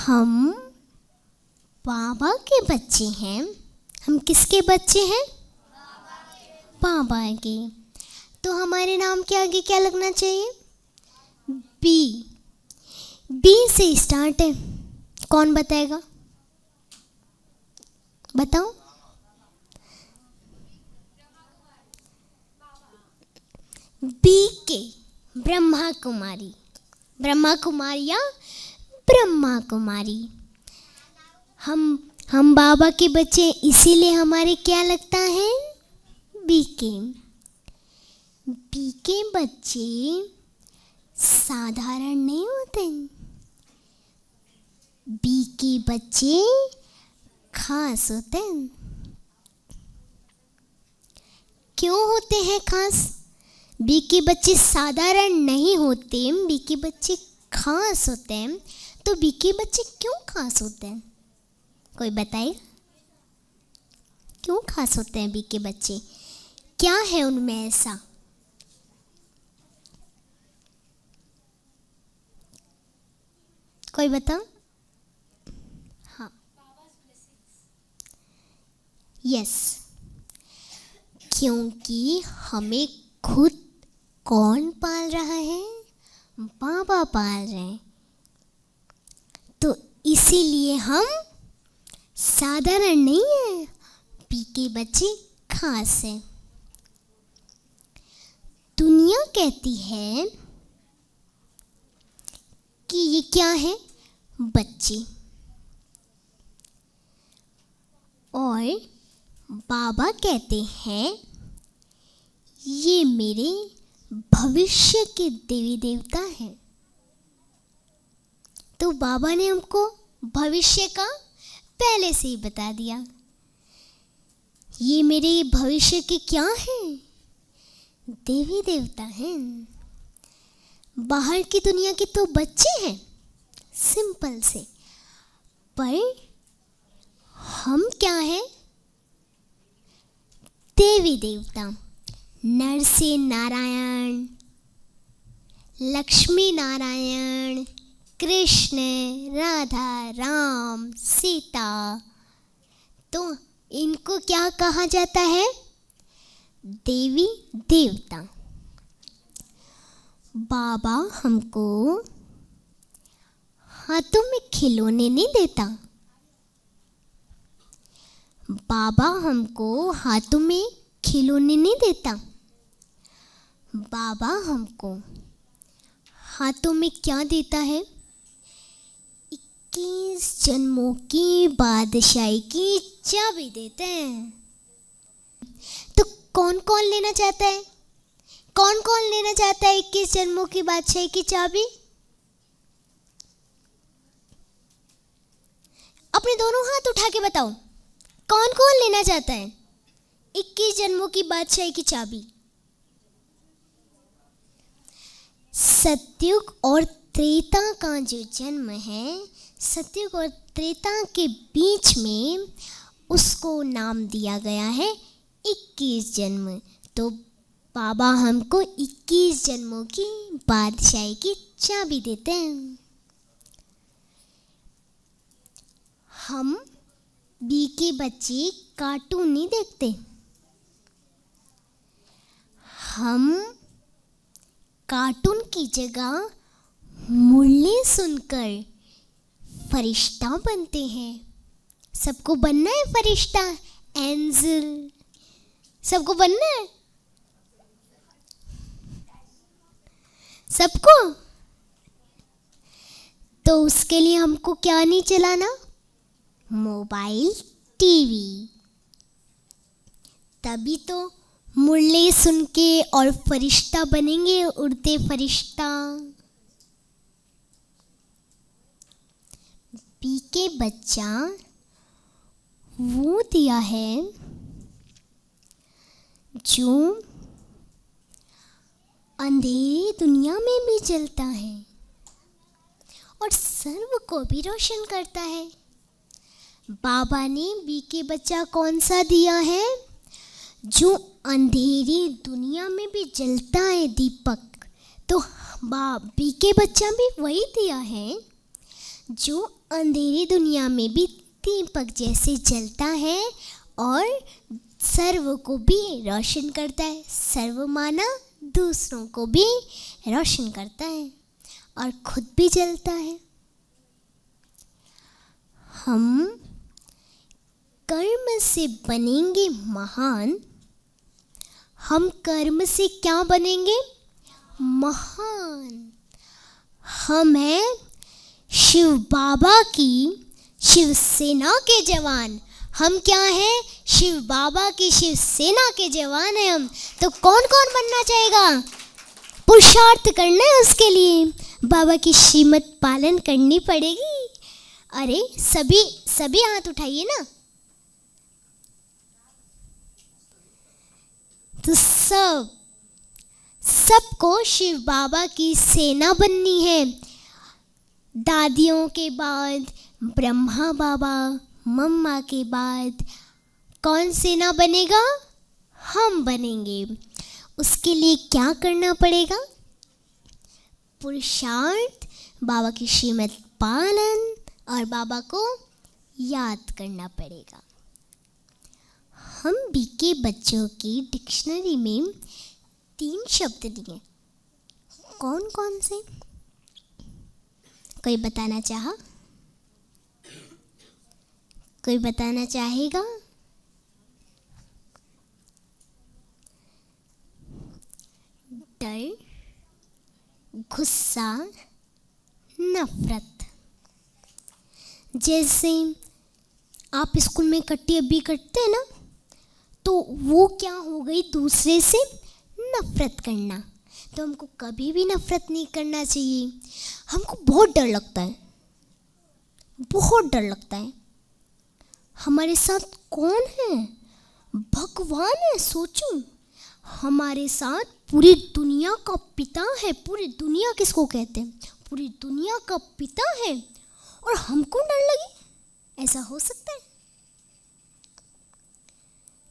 हम बाबा के बच्चे हैं। हम किसके बच्चे हैं? बाबा के। तो हमारे नाम के आगे क्या लगना चाहिए? बी। बी से स्टार्ट है। कौन बताएगा? बताओ। बी के ब्रह्मा कुमारी। ब्रह्मा कुमारी या ब्रह्मा कुमारी। हम बाबा के बच्चे, इसीलिए हमारे क्या लगता है? बी के। बी के बच्चे साधारण नहीं होते। बी के बच्चे खास होते हैं। क्यों होते हैं खास? बी के बच्चे साधारण नहीं होते, बी के बच्चे खास होते हैं। तो बी के बच्चे क्यों खास होते हैं? कोई बताए? क्यों खास होते हैं बी के बच्चे? क्या है उनमें ऐसा? कोई बता। हाँ, यस। क्योंकि हमें खुद कौन पाल रहा है? बाबा पाल रहे हैं। तो इसीलिए हम साधारण नहीं है, बी के बच्चे खास हैं। दुनिया कहती है कि ये क्या है? बच्चे। और बाबा कहते हैं ये मेरे भविष्य के देवी देवता हैं। तो बाबा ने हमको भविष्य का पहले से ही बता दिया। ये मेरे भविष्य के क्या हैं? देवी देवता हैं। बाहर की दुनिया के तो बच्चे हैं, सिंपल से। पर हम क्या हैं? देवी देवता। नर से नारायण, लक्ष्मी नारायण, कृष्ण, राधा, राम, सीता। तो इनको क्या कहा जाता है? देवी देवता। बाबा हमको हाथों में खिलौने नहीं देता। बाबा हमको हाथों में खिलौने नहीं देता। बाबा हमको हाथों में क्या देता है? 21 जन्मों की बादशाही की चाबी देते हैं। तो कौन कौन लेना चाहता है? कौन कौन लेना चाहता है 21 जन्मों की बादशाही की चाबी? अपने दोनों हाथ उठा के बताओ, कौन कौन लेना चाहता है 21 जन्मों की बादशाही की चाबी? सतयुग और त्रेता का जो जन्म है, सतयुग और त्रेता के बीच में उसको नाम दिया गया है 21 जन्म। तो बाबा हमको 21 जन्मों की बादशाही की चाबी देते हैं। हम बी के बच्चे कार्टून नहीं देखते। हम कार्टून की जगह मुरली सुनकर फरिश्ता बनते हैं। सबको बनना है फरिश्ता, एंजल। सबको बनना है? सबको? तो उसके लिए हमको क्या नहीं चलाना? Mobile, TV. तभी तो मुरली सुन के और फरिश्ता बनेंगे, उड़ते फरिश्ता। बी के बच्चा वो दिया है जो अंधेरी दुनिया में भी जलता है और सर्व को भी रोशन करता है। बाबा ने बी के बच्चा कौन सा दिया है? जो अंधेरी दुनिया में भी जलता है, दीपक। तो बी के बच्चा भी वही दिया है जो अंधेरी दुनिया में भी दीपक जैसे जलता है और सर्व को भी रोशन करता है। सर्व माना दूसरों को भी रोशन करता है और खुद भी जलता है। हम कर्म से बनेंगे महान। हम कर्म से क्या बनेंगे? महान। हम हैं शिव बाबा की शिव सेना के जवान। हम क्या हैं? शिव बाबा की शिव सेना के जवान हैं हम। तो कौन कौन बनना चाहेगा? पुरुषार्थ करना है उसके लिए, बाबा की श्रीमत पालन करनी पड़ेगी। अरे सभी हाथ उठाइए ना। तो सबको शिव बाबा की सेना बननी है। दादियों के बाद ब्रह्मा बाबा, मम्मा के बाद कौन सेना बनेगा? हम बनेंगे। उसके लिए क्या करना पड़ेगा? पुरुषार्थ, बाबा की श्रीमत पालन और बाबा को याद करना पड़ेगा। हम बीके बच्चों की डिक्शनरी में 3 शब्द दिए। कौन कौन से? कोई बताना चाहा? कोई बताना चाहेगा? डर, गुस्सा, नफरत। जैसे आप स्कूल में कट्टी अभी कटते हैं ना, तो वो क्या हो गई? दूसरे से नफरत करना। तो हमको कभी भी नफरत नहीं करना चाहिए। हमको बहुत डर लगता है, बहुत डर लगता है। हमारे साथ कौन है? भगवान है। सोचो, हमारे साथ पूरी दुनिया का पिता है। पूरी दुनिया किसको कहते हैं? पूरी दुनिया का पिता है और हमको डर लगे? ऐसा हो सकता है?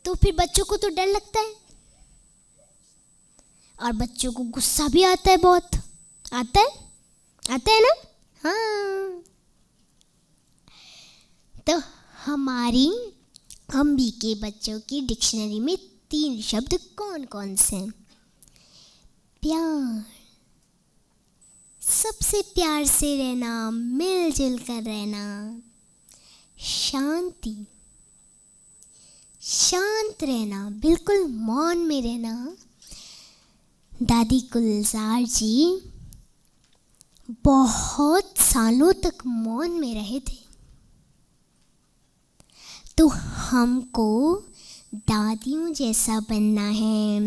तो फिर बच्चों को तो डर लगता है और बच्चों को गुस्सा भी आता है। बहुत आता है ना? हाँ। तो हम भी के बच्चों की डिक्शनरी में 3 शब्द कौन कौन से हैं? प्यार, सबसे प्यार से रहना, मिलजुल कर रहना। शांति, शांत रहना, बिल्कुल मौन में रहना। दादी गुलजार जी बहुत सालों तक मौन में रहे थे। तो हमको दादियों जैसा बनना है,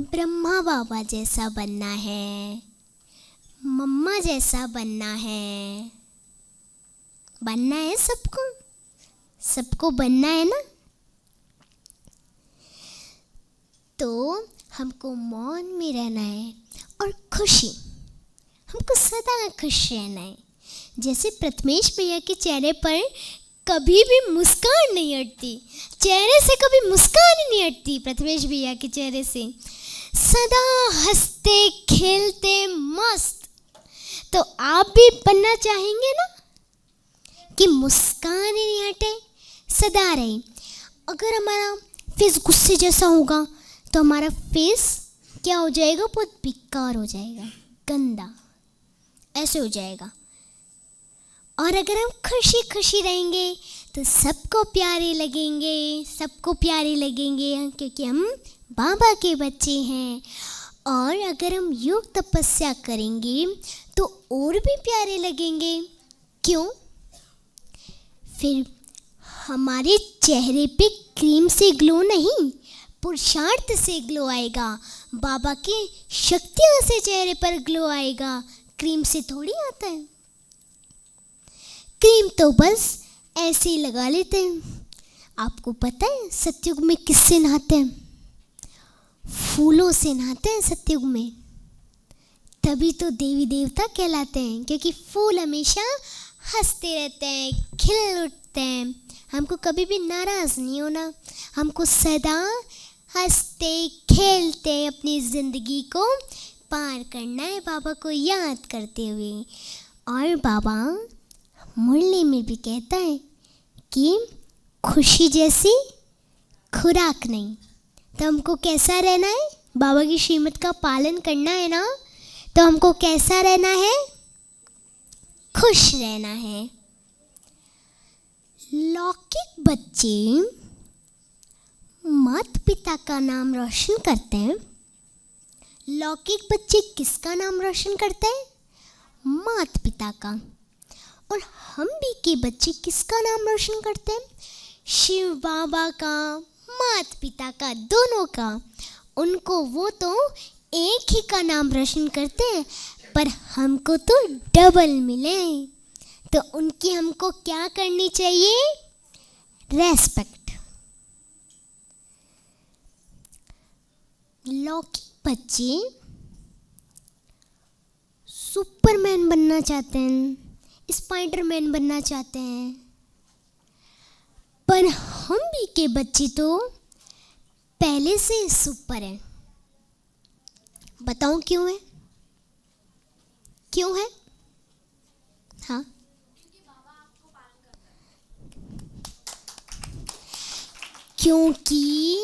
ब्रह्मा बाबा जैसा बनना है, मम्मा जैसा बनना है। बनना है सबको बनना है ना। तो हमको मौन में रहना है और हमको सदा खुश रहना है। जैसे प्रथमेश भैया के चेहरे पर कभी भी मुस्कान नहीं हटती, चेहरे से कभी मुस्कान ही नहीं हटती प्रथमेश भैया के चेहरे से, सदा हंसते खेलते मस्त। तो आप भी बनना चाहेंगे ना कि मुस्कान ही नहीं हटे, सदा रहे। अगर हमारा फेस गुस्से जैसा होगा तो हमारा फेस क्या हो जाएगा? बहुत बेकार हो जाएगा, गंदा ऐसे हो जाएगा। और अगर हम खुशी खुशी रहेंगे तो सबको प्यारे लगेंगे, क्योंकि हम बाबा के बच्चे हैं। और अगर हम योग तपस्या करेंगे तो और भी प्यारे लगेंगे। क्यों? फिर हमारे चेहरे पे क्रीम से ग्लो नहीं, पुरुषार्थ से ग्लो आएगा। बाबा की शक्तियों से चेहरे पर ग्लो आएगा, क्रीम से थोड़ी आता है। क्रीम तो बस ऐसे ही लगा लेते हैं। आपको पता है सतयुग में किससे नहाते हैं? फूलों से नहाते हैं सतयुग में। तभी तो देवी देवता कहलाते हैं, क्योंकि फूल हमेशा हंसते रहते हैं, खिल उठते हैं। हमको कभी भी नाराज़ नहीं होना, हमको सदा हंसते खेलते अपनी ज़िंदगी को पार करना है, बाबा को याद करते हुए। और बाबा मुरली में भी कहता है कि खुशी जैसी खुराक नहीं। तो हमको कैसा रहना है? बाबा की श्रीमत का पालन करना है ना, तो हमको कैसा रहना है? खुश रहना है। लौकिक बच्चे माता पिता का नाम रोशन करते हैं। लौकिक बच्चे किसका नाम रोशन करते हैं? माता पिता का। और हम भी के बच्चे किसका नाम रोशन करते हैं? शिव बाबा का, माता पिता का, दोनों का। उनको वो तो एक ही का नाम रोशन करते हैं, पर हमको तो डबल मिले। तो उनकी हमको क्या करनी चाहिए? रेस्पेक्ट। लौकिक बच्चे सुपरमैन बनना चाहते हैं, स्पाइडरमैन बनना चाहते हैं, पर हम भी के बच्चे तो पहले से सुपर हैं। बताऊं क्यों है? क्यों है? हाँ, क्योंकि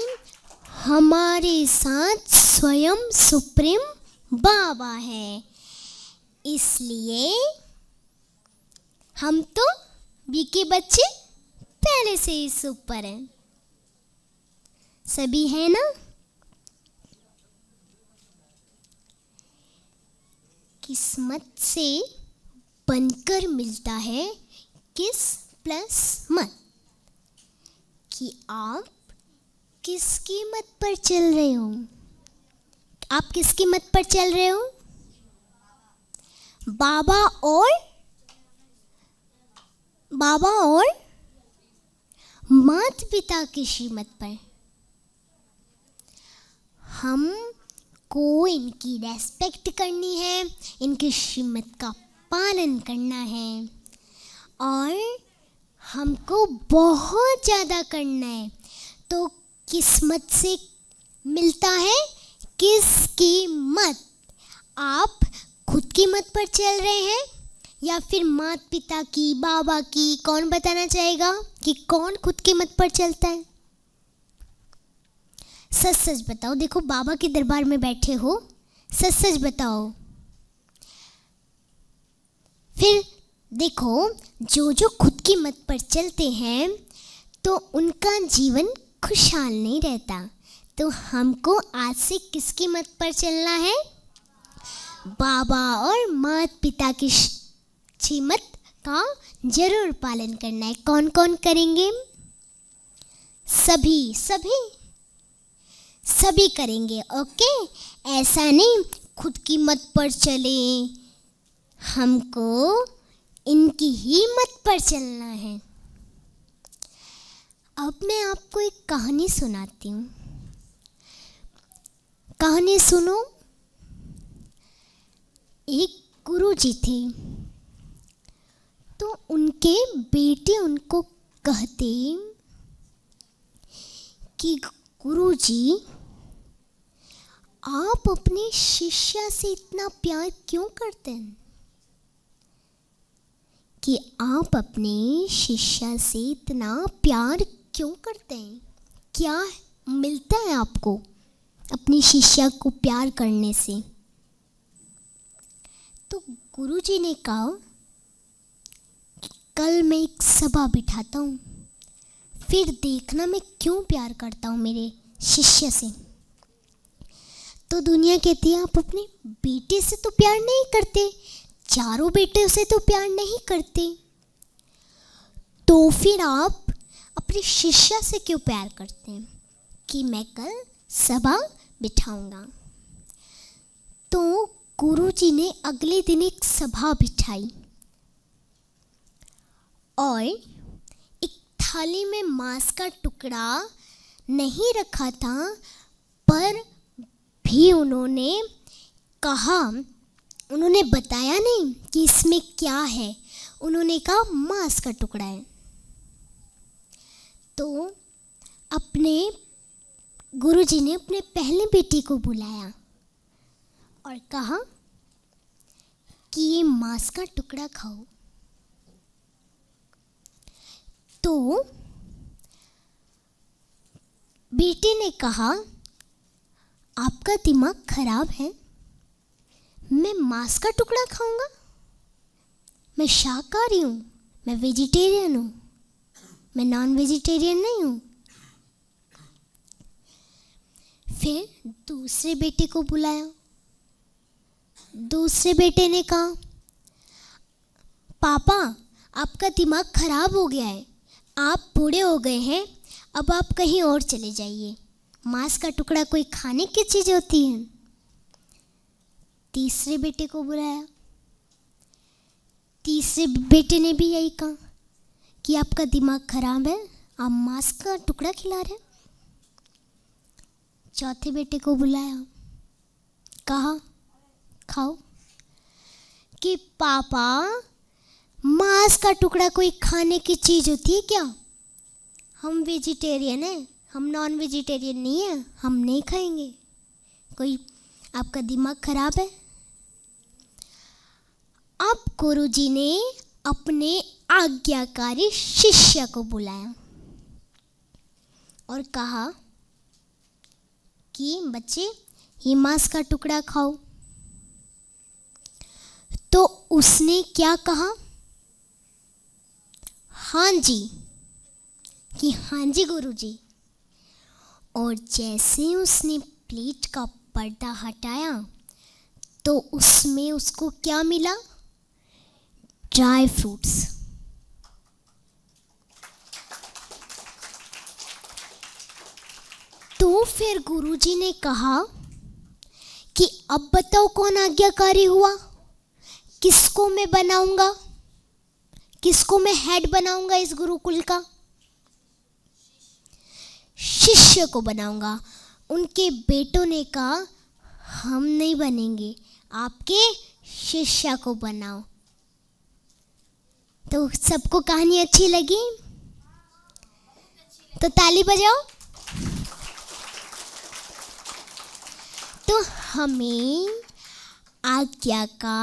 हमारे साथ स्वयं सुप्रीम बाबा है, इसलिए हम तो बी के बच्चे पहले से ही सुपर हैं। सभी है ना? किस्मत से बनकर मिलता है किस प्लस मत, कि आप किसकी मत पर चल रहे हो? आप किसकी मत पर चल रहे हो? बाबा और माता पिता की श्रीमत पर। हमको इनकी रेस्पेक्ट करनी है, इनकी श्रीमत का पालन करना है, और हमको बहुत ज़्यादा करना है। तो किस्मत से मिलता है किसकी मत? आप खुद की मत पर चल रहे हैं या फिर माता पिता की, बाबा की? कौन बताना चाहेगा कि कौन खुद की मत पर चलता है? सच सच बताओ। देखो, बाबा के दरबार में बैठे हो, सच सच बताओ। फिर देखो, जो खुद की मत पर चलते हैं तो उनका जीवन खुशहाल नहीं रहता। तो हमको आज से किसकी मत पर चलना है? बाबा और माता पिता की श्रीमत का जरूर पालन करना है। कौन कौन करेंगे? सभी सभी सभी करेंगे। ओके, ऐसा नहीं खुद की मत पर चले, हमको इनकी ही मत पर चलना है। अब मैं आपको एक कहानी सुनाती हूँ। कहानी सुनो। एक गुरुजी थे, तो उनके बेटे उनको कहते कि गुरुजी, आप अपने शिष्य से इतना प्यार क्यों करते हैं? कि आप अपने शिष्य से इतना प्यार क्यों करते हैं? क्या मिलता है आपको अपने शिष्य को प्यार करने से? तो गुरुजी ने कहा, कल मैं एक सभा बिठाता हूँ, फिर देखना मैं क्यों प्यार करता हूँ मेरे शिष्य से। तो दुनिया कहती है आप अपने बेटे से तो प्यार नहीं करते, चारों बेटे से तो प्यार नहीं करते, तो फिर आप अपने शिष्य से क्यों प्यार करते हैं? कि मैं कल सभा बिठाऊंगा। तो गुरुजी ने अगले दिन एक सभा बिठाई और एक थाली में मांस का टुकड़ा नहीं रखा था, पर भी उन्होंने कहा, उन्होंने बताया नहीं कि इसमें क्या है, उन्होंने कहा मांस का टुकड़ा है। तो अपने गुरुजी ने अपने पहले बेटे को बुलाया और कहा कि ये मांस का टुकड़ा खाओ। तो बेटे ने कहा, आपका दिमाग खराब है, मैं मांस का टुकड़ा खाऊंगा? मैं शाकाहारी हूँ, मैं वेजिटेरियन हूँ, मैं नॉन वेजिटेरियन नहीं हूँ। फिर दूसरे बेटे को बुलाया। दूसरे बेटे ने कहा, पापा आपका दिमाग खराब हो गया है, आप बूढ़े हो गए हैं, अब आप कहीं और चले जाइए, मांस का टुकड़ा कोई खाने की चीज़ होती है। तीसरे बेटे को बुलाया। तीसरे बेटे ने भी यही कहा कि आपका दिमाग खराब है, आप मांस का टुकड़ा खिला रहे हैं। चौथे बेटे को बुलाया, कहा खाओ। कि पापा मांस का टुकड़ा कोई खाने की चीज़ होती है क्या? हम वेजिटेरियन हैं, हम नॉन वेजिटेरियन नहीं हैं, हम नहीं खाएंगे। कोई आपका दिमाग खराब है? अब गुरुजी ने अपने आज्ञाकारी शिष्य को बुलाया और कहा कि बच्चे ये मांस का टुकड़ा खाओ। तो उसने क्या कहा? हाँ जी, कि हाँ जी गुरुजी। और जैसे ही उसने प्लेट का पर्दा हटाया तो उसमें उसको क्या मिला? Dry fruits. तो फिर गुरुजी ने कहा कि अब बताओ कौन आज्ञाकारी हुआ, किसको मैं बनाऊंगा, किसको मैं हेड बनाऊंगा इस गुरुकुल का? शिष्य को बनाऊंगा। उनके बेटों ने कहा, हम नहीं बनेंगे, आपके शिष्य को बनाओ। तो सबको कहानी अच्छी लगी? तो ताली बजाओ। तो हमें आज्ञा का,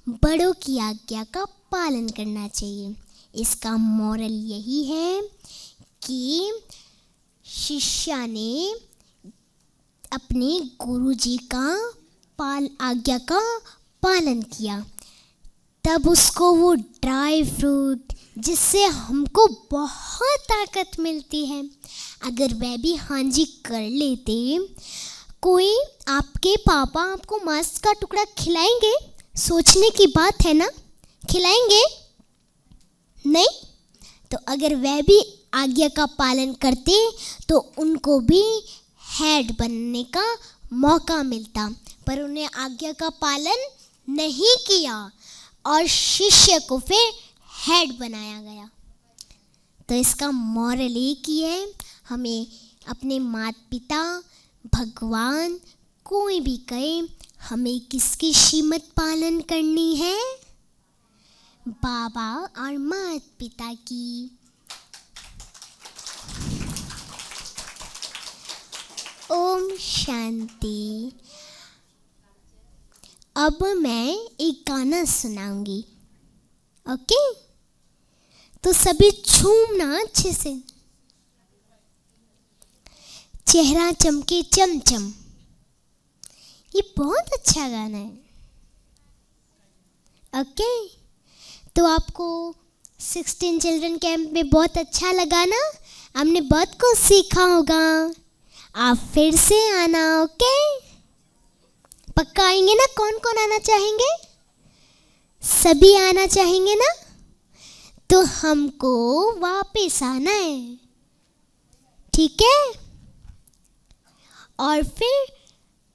बड़ों की आज्ञा का पालन करना चाहिए। इसका मॉरल यही है कि शिष्य ने अपने गुरुजी का आज्ञा का पालन किया, तब उसको वो ड्राई फ्रूट जिससे हमको बहुत ताकत मिलती है, अगर वह भी हाँ जी कर लेते। कोई आपके पापा आपको मांस का टुकड़ा खिलाएंगे? सोचने की बात है ना, खिलाएंगे? नहीं। तो अगर वह भी आज्ञा का पालन करते तो उनको भी हेड बनने का मौका मिलता, पर उन्हें आज्ञा का पालन नहीं किया और शिष्य को फिर हेड बनाया गया। तो इसका मॉरल एक ही है, हमें अपने माता पिता, भगवान, कोई भी कहे, हमें किसकी श्रीमत पालन करनी है? बाबा और माता पिता की। ओम शांति। अब मैं एक गाना सुनाऊंगी, ओके? तो सभी झूमना अच्छे से। चेहरा चमके चमचम, ये बहुत अच्छा गाना है, ओके? तो आपको 16 चिल्ड्रन कैंप में बहुत अच्छा लगा ना? हमने बहुत कुछ सीखा होगा। आप फिर से आना, ओके? पक्का आएंगे ना? कौन कौन आना चाहेंगे? सभी आना चाहेंगे ना? तो हमको वापस आना है, ठीक है? और फिर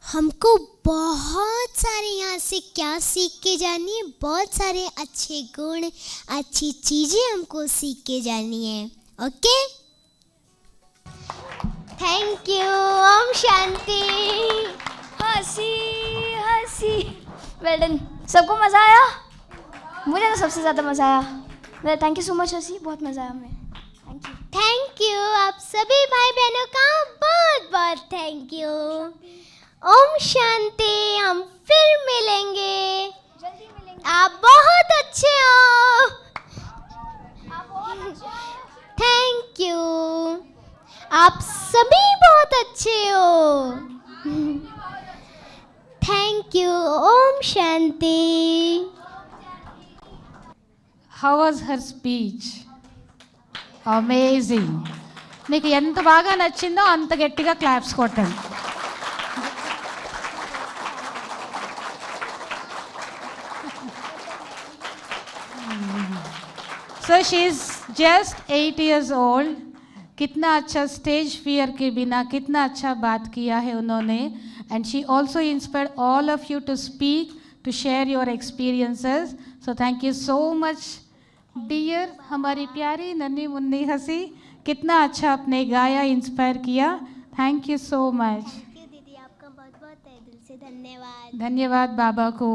हमको बहुत सारे यहाँ से क्या सीख के जानी है? बहुत सारे अच्छे गुण, अच्छी चीज़ें हमको सीख के जानी है, ओके? Thank you. ओम शांति। हंसी हंसी। Well done. सबको मज़ा आया? मुझे तो सबसे ज़्यादा मज़ा आया। थैंक यू सो मच हंसी, बहुत मज़ा आया हमें। Thank you. थैंक यू आप सभी भाई बहनों का बहुत बहुत थैंक यू। ओम शांति। हम फिर मिलेंगे, जल्दी मिलेंगे। आप बहुत अच्छे हो। आप बहुत अच्छे हैं। शांति। How was her speech? Amazing. మీకు ఎంత బాగా నచ్చిందో అంత గట్టిగా క్లాప్స్ కొట్టండి. So she is just 8 years old. कितना अच्छा स्टेज फियर के बिना कितना अच्छा बात किया है उन्होंने. And she also inspired all of you to speak, to share your experiences. So thank you so much dear. हमारी प्यारी नन्ही मुन्नी हंसी, कितना अच्छा आपने गाया, इंस्पायर किया. Thank you so much. दीदी, आपका बहुत बहुत तहे दिल से धन्यवाद. धन्यवाद बाबा को.